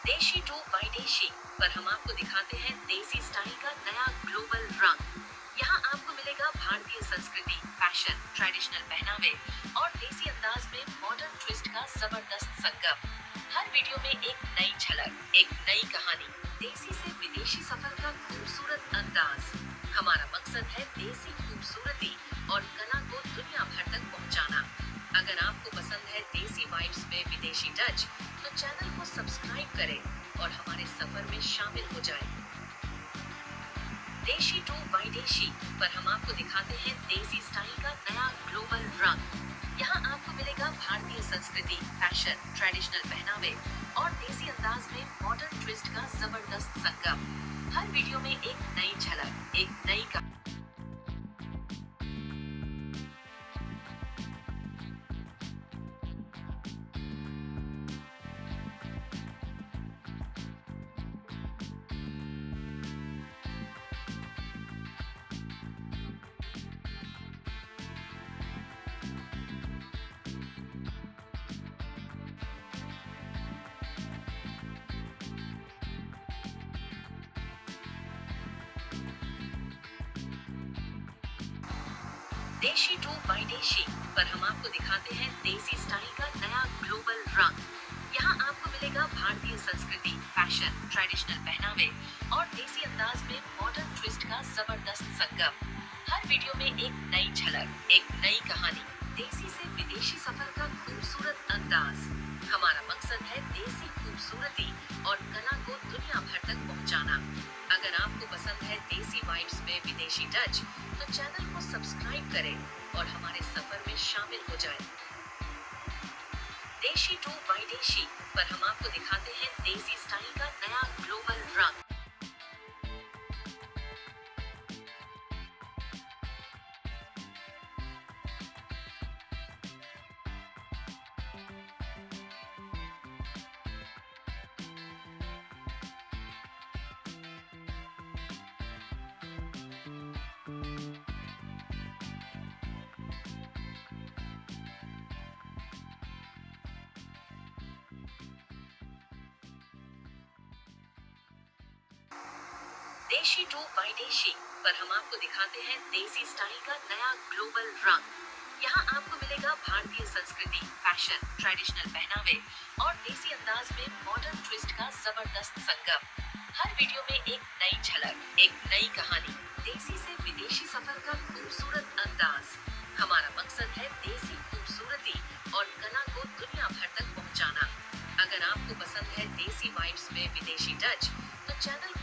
देशी टू विदेशी पर हम आपको दिखाते हैं देसी स्टाइल का नया ग्लोबल रंग। यहाँ आपको मिलेगा भारतीय संस्कृति, फैशन, ट्रेडिशनल पहनावे और देसी अंदाज में मॉडर्न ट्विस्ट का जबरदस्त संगम। हर वीडियो में एक नई झलक, एक नई कहानी, देसी से विदेशी सफर का खूबसूरत अंदाज। हमारा मकसद है देसी खूबसूरती और कला को दुनिया भर तक पहुँचाना। अगर आपको पसंद है देसी वाइब्स में विदेशी टच, तो चैनल को सब्सक्राइब करें और हमारे सफर में शामिल हो जाएं। देशी टू विदेशी पर हम आपको दिखाते हैं देसी स्टाइल का नया ग्लोबल रंग। यहाँ आपको मिलेगा भारतीय संस्कृति, फैशन, ट्रेडिशनल पहनावे और देसी अंदाज में मॉडर्न ट्विस्ट का जबरदस्त संगम। हर वीडियो में एक नई झलक, एक नई देशी टू विदेशी पर हम आपको दिखाते हैं देसी स्टाइल का नया ग्लोबल रंग। यहाँ आपको मिलेगा भारतीय संस्कृति, फैशन, ट्रेडिशनल पहनावे और देसी अंदाज में मॉडर्न ट्विस्ट का जबरदस्त संगम। हर वीडियो में एक नई झलक, एक नई कहानी, देसी से विदेशी सफर का खूबसूरत अंदाज। हमारा मकसद है देसी खूबसूरती और कला को दुनिया भर तक पहुँचाना। अगर आपको पसंद है देसी वाइब्स में विदेशी टच, तो चैनल को सब्सक्राइब करें और हमारे सफर में शामिल हो जाएं। देशी टू विदेशी पर हम आपको दिखाते हैं देसी स्टाइल का नया ग्लोबल रंग। देशी टू विदेशी पर हम आपको दिखाते हैं देसी स्टाइल का नया ग्लोबल रंग। यहाँ आपको मिलेगा भारतीय संस्कृति, फैशन, ट्रेडिशनल पहनावे और देसी अंदाज में मॉडर्न ट्विस्ट का जबरदस्त संगम। हर वीडियो में एक नई झलक, एक नई कहानी, देसी से विदेशी सफर का खूबसूरत अंदाज। हमारा मकसद है देसी खूबसूरती और कला को दुनिया भर तक पहुँचाना। अगर आपको पसंद है देसी वाइब्स में विदेशी टच, तो चैनल